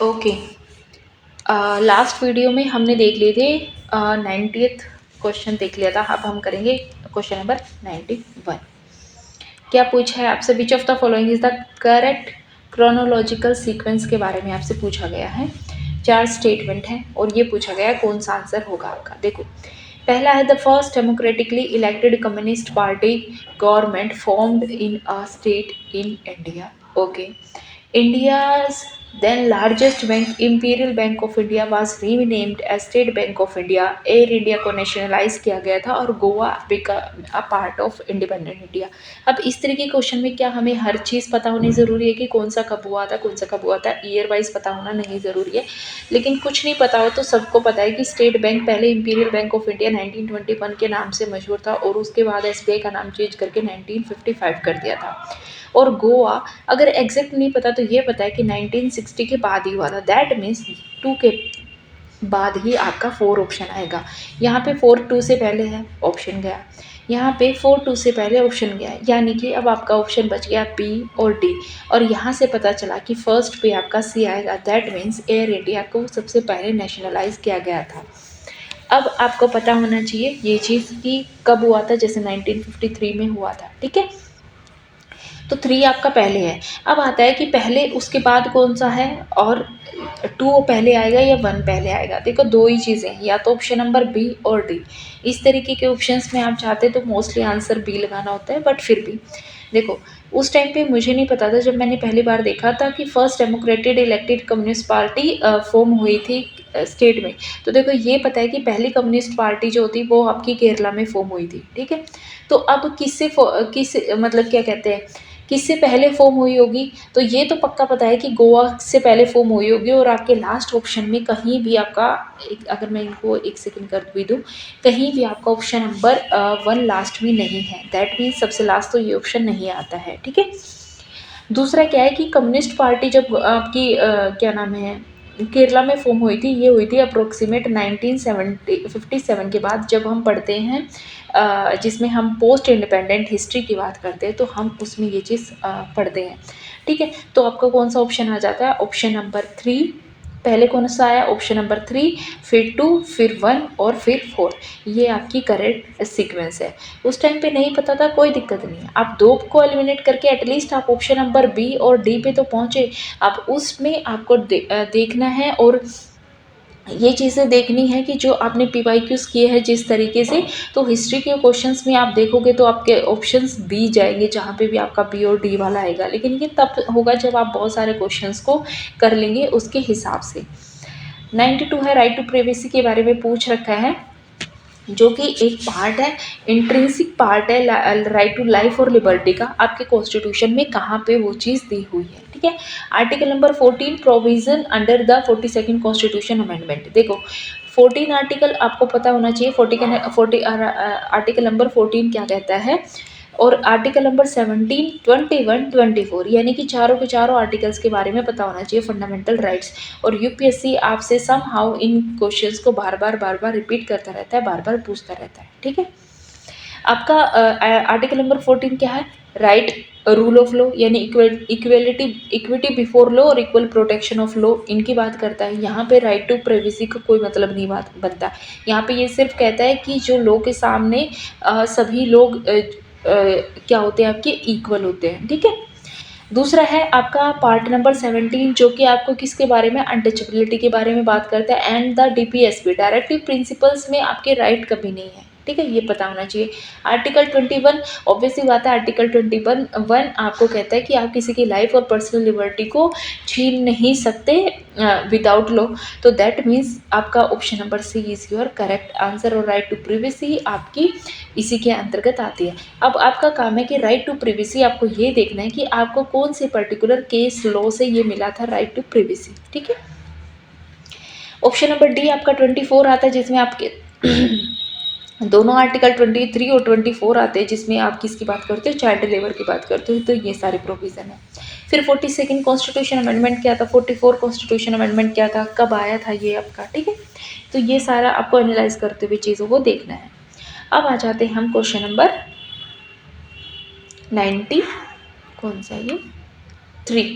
Okay. Last video में हमने देख लिए थे 90th क्वेश्चन देख लिया था। अब हम करेंगे क्वेश्चन नंबर 91। क्या पूछा है आपसे? Which of the following is the correct chronological sequence के बारे में आपसे पूछा गया है। 4 स्टेटमेंट है और ये पूछा गया है कौन सा आंसर होगा आपका। देखो, पहला है the first democratically elected communist party government formed in a state in India. Okay. India's then largest bank, Imperial Bank of India, was renamed as State Bank of India. Air India को nationalise किया गया था और Goa become a part of independent India. अब इस तरह के question में क्या हमें हर चीज़ पता होनी ज़रूरी है कि कौन सा कब हुआ था, कौन सा कब हुआ था? ईयर वाइज पता होना नहीं ज़रूरी है, लेकिन कुछ नहीं पता हो तो सबको पता है कि स्टेट बैंक पहले इंपीरियल बैंक ऑफ इंडिया 1921 के नाम से मशहूर था और उसके बाद एसबीआई का नाम चेंज करके 1955 कर दिया था। और गोवा, अगर एग्जैक्ट नहीं पता तो ये पता है कि 1960 के बाद ही हुआ था। दैट मीन्स 2 के बाद ही आपका 4 ऑप्शन आएगा। यहाँ पे 4 2 से पहले है, ऑप्शन गया। यहाँ पे 4 2 से पहले ऑप्शन गया, यानी कि अब आपका ऑप्शन बच गया बी और डी। और यहाँ से पता चला कि फर्स्ट पे आपका सी आएगा। दैट मीन्स एयर इंडिया को सबसे पहले नेशनलाइज किया गया था। अब आपको पता होना चाहिए ये चीज़ कि कब हुआ था, जैसे 1953 में हुआ था। ठीक है, तो 3 आपका पहले है। अब आता है कि पहले उसके बाद कौन सा है, और 2 पहले आएगा या 1 पहले आएगा। देखो, 2 ही चीज़ें हैं, या तो ऑप्शन नंबर बी और डी। इस तरीके के ऑप्शंस में आप चाहते तो मोस्टली आंसर बी लगाना होता है, बट फिर भी देखो, उस टाइम पे मुझे नहीं पता था, जब मैंने पहली बार देखा था कि first democratically elected communist party form हुई थी स्टेट में। तो देखो, ये पता है कि पहली कम्युनिस्ट पार्टी जो होती वो आपकी केरला में फॉर्म हुई थी। ठीक है, तो अब किस मतलब क्या कहते हैं, किससे पहले फॉर्म हुई होगी? तो ये तो पक्का पता है कि गोवा से पहले फॉर्म हुई होगी। और आपके लास्ट ऑप्शन में कहीं भी आपका अगर मैं इनको एक सेकंड कर भी दूँ, कहीं भी आपका ऑप्शन नंबर 1 लास्ट में नहीं है। दैट मीन्स सबसे लास्ट तो ये ऑप्शन नहीं आता है। ठीक है, दूसरा क्या है कि कम्युनिस्ट पार्टी जब आपकी क्या नाम है, केरला में फॉर्म हुई थी, ये हुई थी अप्रोक्सीमेट 1957 के बाद। जब हम पढ़ते हैं जिसमें हम पोस्ट इंडिपेंडेंट हिस्ट्री की बात करते हैं, तो हम उसमें ये चीज़ पढ़ते हैं। ठीक है, तो आपका कौन सा ऑप्शन आ जाता है? Option number 3। पहले कौन सा आया? ऑप्शन नंबर 3, फिर 2, फिर 1 और फिर 4। ये आपकी करेक्ट सीक्वेंस है। उस टाइम पे नहीं पता था, कोई दिक्कत नहीं है। आप 2 को एलिमिनेट करके एटलीस्ट आप ऑप्शन नंबर बी और डी पे तो पहुँचे। अब उसमें आपको देखना है, और ये चीज़ें देखनी है कि जो आपने पीवाईक्यूज़ किए हैं जिस तरीके से, तो हिस्ट्री के क्वेश्चंस में आप देखोगे तो आपके ऑप्शंस बी जाएंगे, जहाँ पे भी आपका बी और डी वाला आएगा। लेकिन ये तब होगा जब आप बहुत सारे क्वेश्चंस को कर लेंगे उसके हिसाब से। 92 है, राइट टू प्राइवेसी के बारे में पूछ रखा है, जो कि एक पार्ट है, इंट्रिंसिक पार्ट है राइट टू लाइफ और लिबर्टी का। आपके कॉन्स्टिट्यूशन में कहाँ पे वो चीज़ दी हुई है। ठीक है, article number 14, provision under the 42nd constitution amendment. देखो, 14 आर्टिकल आपको पता होना चाहिए। 40 आर्टिकल नंबर 14 क्या कहता है, और आर्टिकल नंबर 17, 21, 24, यानी कि चारों के चारों आर्टिकल्स के बारे में पता होना चाहिए, फंडामेंटल राइट्स। और यूपीएससी आपसे सम हाउ इन क्वेश्चंस को बार बार रिपीट करता रहता है, बार बार पूछता रहता है। ठीक है, आपका आर्टिकल नंबर 14 क्या है? राइट रूल ऑफ लॉ, यानी इक्वलिटी, इक्विटी बिफोर लॉ और इक्वल प्रोटेक्शन ऑफ लॉ, इनकी बात करता है। यहाँ पे राइट टू प्राइवेसी का कोई मतलब नहीं बात बनता। यहाँ पे ये सिर्फ कहता है कि जो लॉ के सामने सभी लोग क्या होते हैं, आपके इक्वल होते हैं। ठीक है, दूसरा है आपका पार्ट नंबर 17, जो कि आपको किसके बारे में, अनटचेबिलिटी के बारे में बात करता है। And the DPSP, directive principles में आपके राइट कभी नहीं है। ठीक है, ये पता होना चाहिए। आर्टिकल 21, ऑब्वियसली बात है, आर्टिकल 21 आपको कहता है कि आप किसी की लाइफ और पर्सनल लिबर्टी को छीन नहीं सकते विदाउट लॉ। तो दैट मीन्स आपका option number C is your correct answer, और राइट टू प्रिवेसी आपकी इसी के अंतर्गत आती है। अब आपका काम है कि राइट टू प्रिवेसी आपको ये देखना है कि आपको कौन से पर्टिकुलर केस लॉ से ये मिला था राइट टू प्रिवेसी। ठीक है, ऑप्शन नंबर डी आपका 24 आता है, जिसमें आपके दोनों आर्टिकल 23 और 24 आते हैं, जिसमें आप किसकी बात करते हो, चाइल्ड लेबर की बात करते हो। तो ये सारे प्रोविज़न है। फिर 42nd कॉन्स्टिट्यूशन अमेंडमेंट क्या था, 44 कॉन्स्टिट्यूशन अमेंडमेंट क्या था, कब आया था ये आपका। ठीक है, तो ये सारा आपको एनालाइज करते हुए चीज़ों को देखना है। अब आ जाते हैं हम क्वेश्चन नंबर 90, कौन सा ये 3।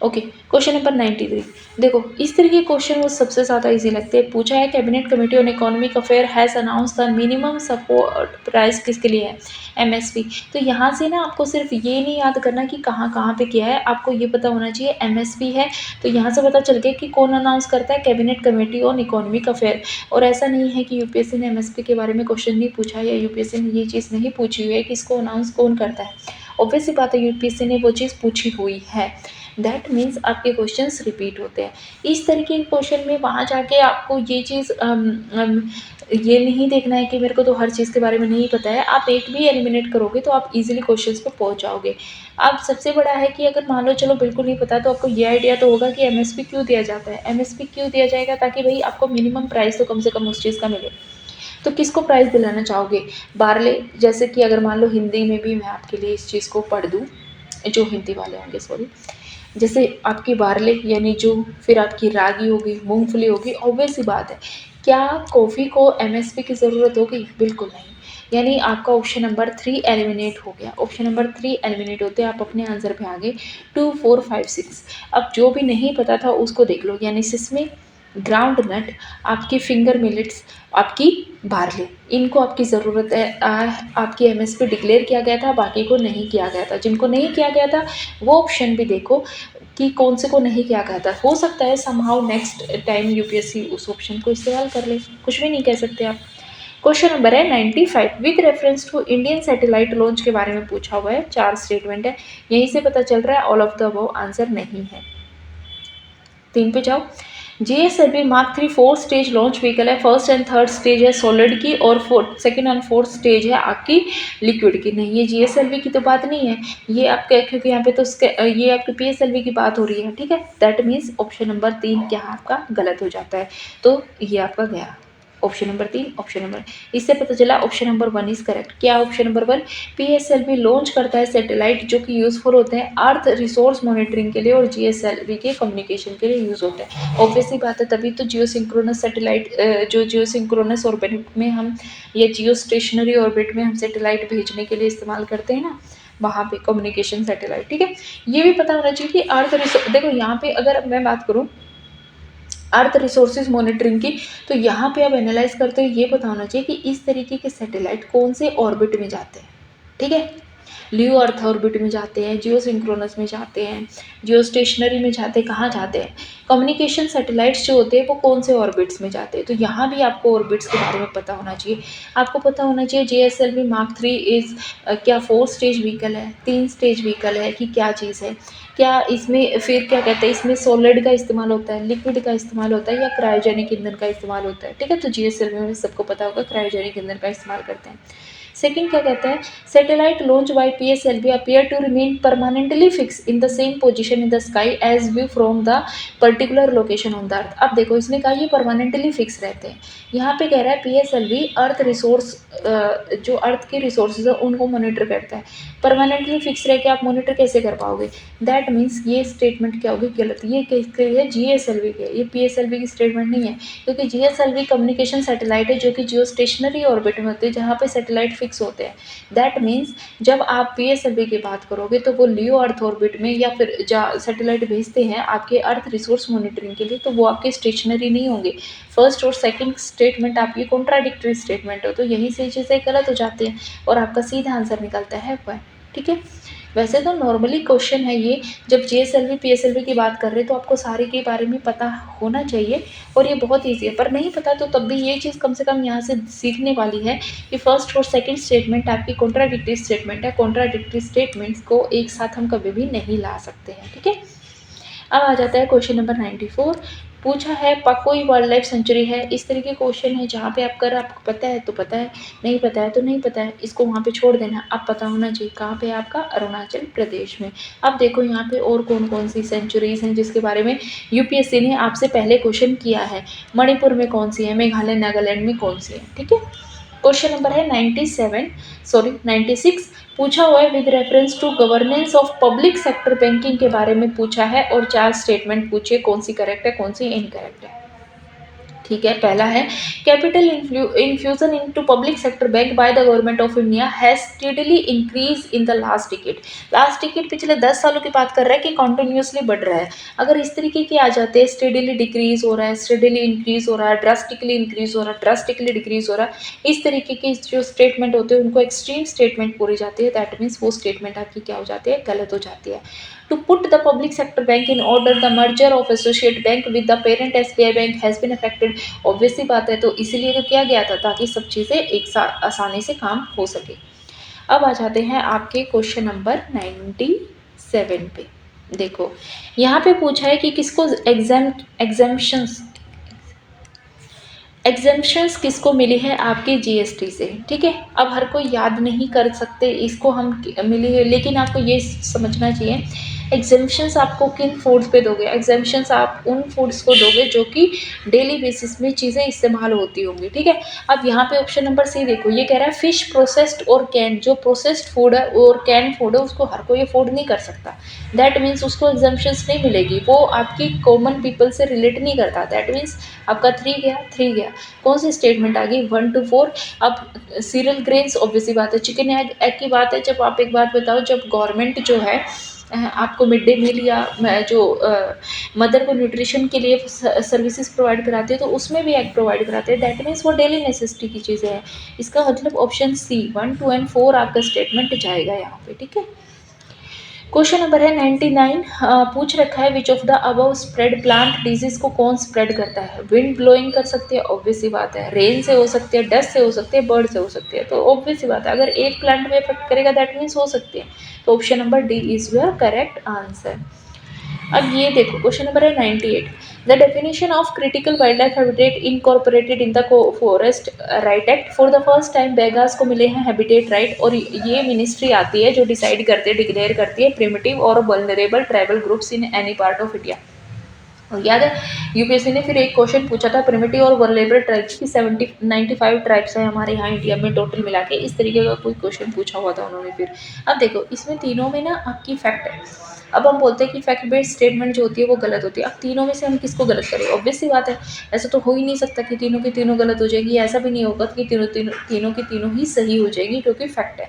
Okay, question number 93। देखो इस तरह के क्वेश्चन वो सबसे ज़्यादा इजी लगते हैं। पूछा है cabinet committee on economic affair has announce the minimum support price किसके लिए है, एमएसपी। तो यहाँ से ना आपको सिर्फ ये नहीं याद करना कि कहाँ कहाँ पे क्या है, आपको ये पता होना चाहिए एमएसपी है। तो यहाँ से पता चल गया कि कौन अनाउंस करता है, cabinet committee on economic affair. और ऐसा नहीं है कि यूपीएससी ने एमएसपी के बारे में क्वेश्चन नहीं पूछा या यूपीएससी ने ये चीज़ नहीं पूछी हुई है कि इसको अनाउंस कौन करता है। ऑब्वियस सी बात है यूपीएससी ने वो चीज़ पूछी हुई है। दैट मीन्स आपके क्वेश्चंस रिपीट होते हैं। इस तरीके के क्वेश्चन में वहाँ जाके आपको ये चीज़ ये नहीं देखना है कि मेरे को तो हर चीज़ के बारे में नहीं पता है। आप एक भी एलिमिनेट करोगे तो आप इजीली क्वेश्चंस पे पहुँच जाओगे। अब सबसे बड़ा है कि अगर मान लो चलो बिल्कुल नहीं पता तो आपको ये आइडिया तो होगा कि एमएसपी क्यों दिया जाता है। एमएसपी क्यों दिया जाएगा, ताकि भाई आपको मिनिमम प्राइस तो कम से कम उस चीज़ का मिले। तो किसको प्राइज़ दिलाना चाहोगे, बार्ले। जैसे कि अगर मान लो हिंदी में भी मैं आपके लिए इस चीज़ को पढ़ दूँ, जो हिंदी वाले होंगे सॉरी, जैसे आपकी बार्ले यानी जो, फिर आपकी रागी होगी, मूंगफली होगी। ऑब्वियस सी बात है, क्या कॉफ़ी को एमएसपी की ज़रूरत होगी, बिल्कुल नहीं। यानी आपका ऑप्शन नंबर 3 एलिमिनेट हो गया। ऑप्शन नंबर 3 एलिमिनेट होते आप अपने आंसर पे आ गए 2 4 5 6। अब जो भी नहीं पता था उसको देख लो, यानी सिसमे, ग्राउंड नट, आपकी फिंगर मिलेट्स, आपकी बार्ले, इनको आपकी ज़रूरत है। आपकी एमएसपी डिक्लेयर किया गया था, बाकी को नहीं किया गया था। जिनको नहीं किया गया था वो ऑप्शन भी देखो कि कौन से को नहीं किया गया था। हो सकता है समहाउ नेक्स्ट टाइम यूपीएससी उस ऑप्शन को इस्तेमाल कर ले, कुछ भी नहीं कह सकते आप। क्वेश्चन नंबर है 95। With reference to Indian satellite launch के बारे में पूछा हुआ है, 4 स्टेटमेंट है। यहीं से पता चल रहा है all of the above answer नहीं है। 3 पे जाओ। GSLV mark 3 4 stage launch vehicle है। फर्स्ट एंड थर्ड स्टेज है सॉलिड की, और सेकंड एंड फोर्थ स्टेज है आपकी लिक्विड की। नहीं, ये जीएसएलवी की तो बात नहीं है, ये आपके, क्योंकि यहाँ पे तो ये आपकी पीएसएलवी की बात हो रही है, ठीक है। दैट मीन्स ऑप्शन नंबर 3 क्या आपका गलत हो जाता है। तो ये आपका गया ऑप्शन नंबर 3। ऑप्शन नंबर, इससे पता चला ऑप्शन नंबर 1 इज करेक्ट। क्या ऑप्शन नंबर 1, पीएसएलवी लॉन्च करता है सैटेलाइट जो कि यूजफुल होते हैं अर्थ रिसोर्स मॉनिटरिंग के लिए और जीएसएलवी के कम्युनिकेशन के लिए यूज होते हैं। ऑब्वियसली बात है, तभी तो जियो सिंक्रोनस सैटेलाइट, जो जियो सिंक्रोनस ऑर्बिट में हम, या जियो स्टेशनरी ऑर्बिट में हम सैटेलाइट भेजने के लिए इस्तेमाल करते हैं ना, वहाँ पे कम्युनिकेशन सैटेलाइट, ठीक है। ये भी पता होना चाहिए कि अर्थ रिसोर्स, देखो यहाँ पे अगर मैं बात करूँ अर्थ रिसोर्सेज मॉनिटरिंग की, तो यहाँ पे आप एनालाइज करते हो, ये पता होना चाहिए कि इस तरीके के सैटेलाइट कौन से ऑर्बिट में जाते हैं, ठीक है। लियो अर्थ ऑर्बिट में जाते हैं, जियो सिंक्रोनस में जाते हैं, जियो स्टेशनरी में जाते हैं, कहाँ जाते हैं। कम्युनिकेशन सैटेलाइट्स जो होते हैं वो कौन से ऑर्बिट्स में जाते हैं, तो यहाँ भी आपको ऑर्बिट्स के बारे में पता होना चाहिए। आपको पता होना चाहिए जीएसएलवी मार्क 3 इज़ क्या 4 स्टेज व्हीकल है, 3 स्टेज व्हीकल है कि क्या चीज़ है। क्या इसमें फिर क्या कहते हैं, इसमें सॉलिड का इस्तेमाल होता है, लिक्विड का इस्तेमाल होता है, या क्रायोजेनिक ईंधन का इस्तेमाल होता है, ठीक है। तो जीएसएलवी में सबको पता होगा क्रायोजेनिक ईंधन का इस्तेमाल करते हैं। सेकंड क्या कहता है, satellite launch by PSLV appear to remain permanently fix in the same position in the sky as view from the particular location on the earth. अब देखो इसने कहा ये परमानेंटली फिक्स रहते हैं। यहाँ पे कह रहा है पीएसएलवी अर्थ रिसोर्स, जो अर्थ के रिसोर्सेज है उनको मॉनिटर करता है। परमानेंटली फिक्स रह के आप मॉनिटर कैसे कर पाओगे। दैट मीन्स ये स्टेटमेंट क्या होगी, गलत। ये किसके लिए, जीएसएलवी के, ये पीएसएलवी की स्टेटमेंट नहीं है। क्योंकि जीएसएलवी कम्युनिकेशन सैटेलाइट है जो कि जियो स्टेशनरी ऑर्बिट में होते हैं, जहाँ पे सैटेलाइट फिक्स होते हैं। दैट मीन्स जब आप पीएसएलवी की बात करोगे तो वो लियो अर्थ ऑर्बिट में, या फिर जहाँ सैटेलाइट भेजते हैं आपके अर्थ रिसोर्स मॉनिटरिंग के लिए, तो वो आपके स्टेशनरी नहीं होंगे। फर्स्ट और सेकंड स्टेटमेंट आपकी कॉन्ट्राडिक्टरी स्टेटमेंट हो, तो यहीं से चीज़ें गलत हो जाती हैं और आपका सीधा आंसर निकलता है वन, ठीक है। वैसे तो नॉर्मली क्वेश्चन है ये, जब जीएसएलवी पीएसएलवी की बात कर रहे हैं तो आपको सारे के बारे में पता होना चाहिए, और ये बहुत ईजी है। पर नहीं पता तो तब भी ये चीज़ कम से कम यहाँ से सीखने वाली है कि फर्स्ट और सेकंड स्टेटमेंट आपकी कॉन्ट्राडिक्टरी स्टेटमेंट है। कॉन्ट्राडिक्टरी स्टेटमेंट्स को एक साथ हम कभी भी नहीं ला सकते हैं, ठीक है। अब आ जाता है क्वेश्चन नंबर 94। पूछा है पकोई वाइल्ड लाइफ सेंचुरी है। इस तरह के क्वेश्चन है जहाँ पे आपको पता है तो पता है, नहीं पता है तो नहीं पता है, इसको वहाँ पे छोड़ देना। अब पता होना चाहिए कहाँ पे आपका, अरुणाचल प्रदेश में। अब देखो यहाँ पे और कौन कौन सी सेंचुरीज हैं जिसके बारे में यूपीएससी ने आपसे पहले क्वेश्चन किया है। मणिपुर में कौन सी है, मेघालय नागालैंड में कौन सी है, ठीक है। क्वेश्चन नंबर है 96। पूछा हुआ है with reference to governance of public sector banking के बारे में पूछा है, और 4 स्टेटमेंट पूछे, कौन सी करेक्ट है कौन सी इनकरेक्ट है, ठीक है, पहला है capital infusion into public sector bank by the government of India has steadily increase in the last decade. Last decade पिछले 10 सालों की बात कर रहा है कि कॉन्टिन्यूसली बढ़ रहा है। अगर इस तरीके के आ जाते हैं, स्टेडली डिक्रीज हो रहा है, स्टेडली इंक्रीज हो रहा है, ड्रास्टिकली इंक्रीज हो रहा है, ड्रास्टिकली डिक्रीज हो रहा है, इस तरीके के जो स्टेटमेंट होते हैं उनको एक्सट्रीम स्टेटमेंट पूरी जाती है, दैट मीन्स वो स्टेटमेंट आपकी क्या हो जाती है, गलत हो जाती है। To put the public sector bank in order, the merger of associate bank with the parent SBI bank has been affected। Obvious सी बात है, तो इसीलिए तो किया गया था ताकि सब चीज़ें एक साथ आसानी से काम हो सके। अब आ जाते हैं आपके क्वेश्चन नंबर 97 पे। देखो यहाँ पे पूछा है कि किसको एग्जेम्पशंस किसको मिली है आपके जीएसटी से। ठीक है, अब हर कोई याद नहीं कर सकते इसको हम मिली है, लेकिन आपको ये समझना चाहिए एग्जेम्पशंस आपको किन फूड्स पे दोगे। एग्जेम्पशंस आप उन फूड्स को दोगे जो कि डेली बेसिस में चीज़ें इस्तेमाल होती होंगी। ठीक है, अब यहाँ पे ऑप्शन नंबर सी देखो, ये कह रहा है फिश प्रोसेस्ड और कैन, जो प्रोसेस्ड फूड है और कैन फूड है उसको हर कोई अफोर्ड नहीं कर सकता, दैट मीन्स उसको एग्जेम्पशंस नहीं मिलेगी, वो आपकी कॉमन पीपल से रिलेट नहीं करता, दैट मीन्स आपका 3 गया। कौन सी स्टेटमेंट आ गई, 1 to 4। अब सीरियल ग्रेन्स ऑब्वियसली बात है, चिकन एग की बात है। जब आप एक बात बताओ, जब गवर्नमेंट जो है आपको मिड डे मील या जो मदर को न्यूट्रिशन के लिए सर्विसेज प्रोवाइड कराते हैं तो उसमें भी एग प्रोवाइड कराते हैं, दैट मीन्स वो डेली नेसेसिटी की चीज़ें हैं। इसका मतलब ऑप्शन सी 1, 2 and 4 आपका स्टेटमेंट जाएगा यहाँ पे। ठीक है, क्वेश्चन नंबर है 99। पूछ रखा है which of the above spread plant disease को कौन स्प्रेड करता है। विंड ब्लोइंग कर सकती है, ऑब्वियस सी बात है, रेन से हो सकती है, डस्ट से हो सकती है, बर्ड से हो सकती है, तो ऑब्वियस सी बात है अगर एक प्लांट में इफेक्ट करेगा दैट मीन्स हो सकती है, तो option number D is your correct answer. अब ये देखो क्वेश्चन नंबर है 98। The definition of critical wild life habitat incorporated in the forest right act, for the first time Begas को मिले हैं हैबिटेट राइट, और ये मिनिस्ट्री आती है जो डिसाइड करती है, डिक्लेयर करती है प्रिमिटिव और vulnerable tribal groups in any part of India. और याद है यूपीएससी ने फिर एक क्वेश्चन पूछा था प्रिमिटिव और वल्नरेबल ट्राइब्स की 95 ट्राइब्स है हमारे यहाँ इंडिया में टोटल मिला के, इस तरीके का कोई क्वेश्चन पूछा हुआ था उन्होंने। फिर अब देखो इसमें तीनों में ना आपकी फैक्ट है। अब हम बोलते हैं कि फैक्ट बेस्ड स्टेटमेंट जो होती है वो गलत होती है। अब तीनों में से हम किसको गलत करें, ऑब्वियस सी बात है ऐसा तो हो ही नहीं सकता कि तीनों की तीनों गलत हो जाएगी, ऐसा भी नहीं होगा कि तीनों की तीनों ही सही हो जाएगी क्योंकि फैक्ट है।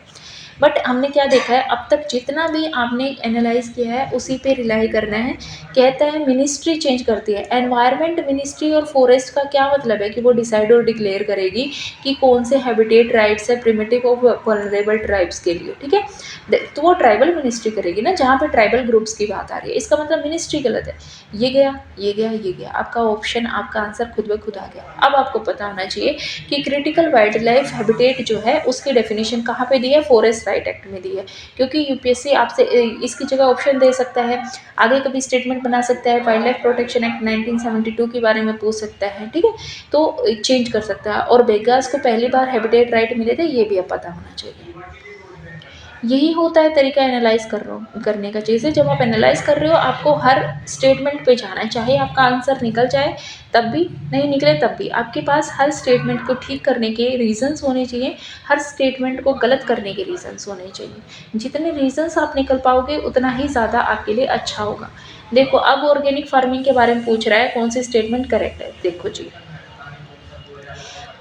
बट हमने क्या देखा है अब तक जितना भी आपने एनालाइज किया है उसी पे रिलाई करना है। कहता है मिनिस्ट्री चेंज करती है, एनवायरनमेंट मिनिस्ट्री और फॉरेस्ट का क्या मतलब है कि वो डिसाइड और डिक्लेयर करेगी कि कौन से हैबिटेट राइट्स है प्रिमिटिव और वल्नरेबल ट्राइब्स के लिए। ठीक है, तो वो ट्राइबल मिनिस्ट्री करेगी ना, जहाँ पे ट्राइबल ग्रुप्स की बात आ रही है, इसका मतलब मिनिस्ट्री गलत है। ये गया ये गया ये गया, आपका ऑप्शन आपका आंसर खुद ब खुद आ गया। अब आपको पता होना चाहिए कि क्रिटिकल वाइल्ड लाइफ हैबिटेट जो है उसकी डेफिनेशन कहाँ पे दी है, फॉरेस्ट राइट एक्ट में दी है, क्योंकि यूपीएससी आपसे इसकी जगह ऑप्शन दे सकता है, आगे कभी स्टेटमेंट बना सकता है, वाइल्ड लाइफ प्रोटेक्शन एक्ट 1972 के बारे में पूछ सकता है। ठीक है, तो चेंज कर सकता है। और बेगास को पहली बार हैबिटेट राइट मिले थे, ये भी अब पता होना चाहिए। यही होता है तरीका एनालाइज करने का। चीज़ें जब आप एनालाइज कर रहे हो आपको हर स्टेटमेंट पे जाना है, चाहे आपका आंसर निकल जाए तब भी, नहीं निकले तब भी, आपके पास हर स्टेटमेंट को ठीक करने के रीजंस होने चाहिए, हर स्टेटमेंट को गलत करने के रीजंस होने चाहिए। जितने रीजंस आप निकल पाओगे उतना ही ज़्यादा आपके लिए अच्छा होगा। देखो अब ऑर्गेनिक फार्मिंग के बारे में पूछ रहा है, कौन सी स्टेटमेंट करेक्ट है। देखो जी,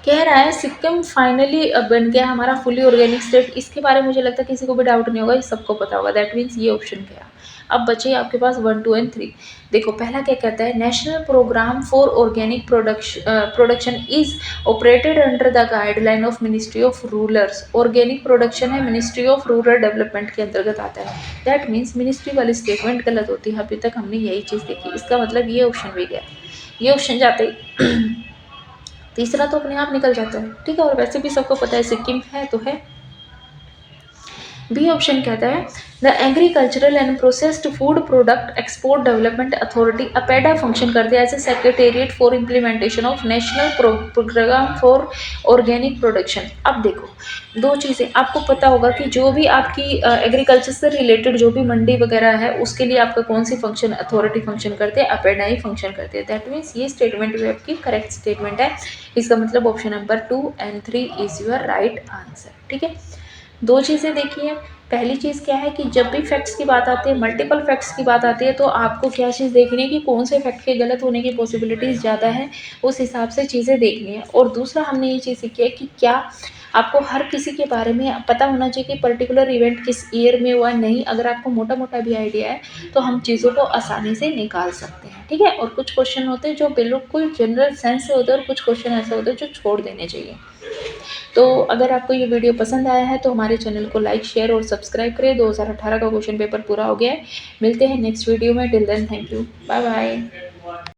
कह रहा है सिक्किम फाइनली बन गया हमारा फुली ऑर्गेनिक स्टेट। इसके बारे में मुझे लगता है किसी को भी डाउट नहीं होगा, ये सबको पता होगा, दैट मीन्स ये ऑप्शन गया। अब बचे आपके पास 1, 2 and 3। देखो पहला क्या कहता है, national programme for organic production is operated under the guideline of ministry of rurals. Organic production है मिनिस्ट्री ऑफ रूरल डेवलपमेंट के अंतर्गत आता है, दैट मीन्स मिनिस्ट्री वाली स्टेटमेंट गलत होती है। अभी तक हमने यही चीज़ देखी, इसका मतलब ये ऑप्शन भी गया। ये ऑप्शन जाते ही तीसरा तो अपने आप निकल जाता है। ठीक है, और वैसे भी सबको पता है सिक्किम है तो है। बी ऑप्शन कहता है the agricultural and processed food product export development authority APEDA function करती है as a secretariat for implementation of national programme for organic production. अब देखो दो चीज़ें आपको पता होगा कि जो भी आपकी एग्रीकल्चर से रिलेटेड जो भी मंडी वगैरह है उसके लिए आपका कौन सी फंक्शन अथॉरिटी फंक्शन करते हैं, अपेडा ही फंक्शन करते हैं। दैट मीन्स ये स्टेटमेंट भी आपकी करेक्ट स्टेटमेंट है। इसका मतलब option number 2 and 3 is your right answer. ठीक है, दो चीज़ें देखी हैं, पहली चीज़ क्या है कि जब भी फैक्ट्स की बात आती है, मल्टीपल फैक्ट्स की बात आती है, तो आपको क्या चीज़ देखनी है कि कौन से फैक्ट के गलत होने की पॉसिबिलिटीज़ ज़्यादा है, उस हिसाब से चीज़ें देखनी है। और दूसरा हमने ये चीज़ सीखी है कि क्या आपको हर किसी के बारे में पता होना चाहिए कि पर्टिकुलर इवेंट किस ईयर में हुआ, नहीं। अगर आपको मोटा-मोटा भी आइडिया है, तो हम चीज़ों को आसानी से निकाल सकते हैं, ठीक है? और कुछ क्वेश्चन होते हैं जो बिल्कुल जनरल सेंस से होते हैं और कुछ क्वेश्चन ऐसे होते हैं जो छोड़ देने चाहिए। तो अगर आपको ये वीडियो पसंद आया है तो हमारे चैनल को लाइक, शेयर और सब्सक्राइब करें। 2018 का क्वेश्चन पेपर पूरा हो गया है। मिलते हैं नेक्स्ट वीडियो में। Till then thank you. Bye bye.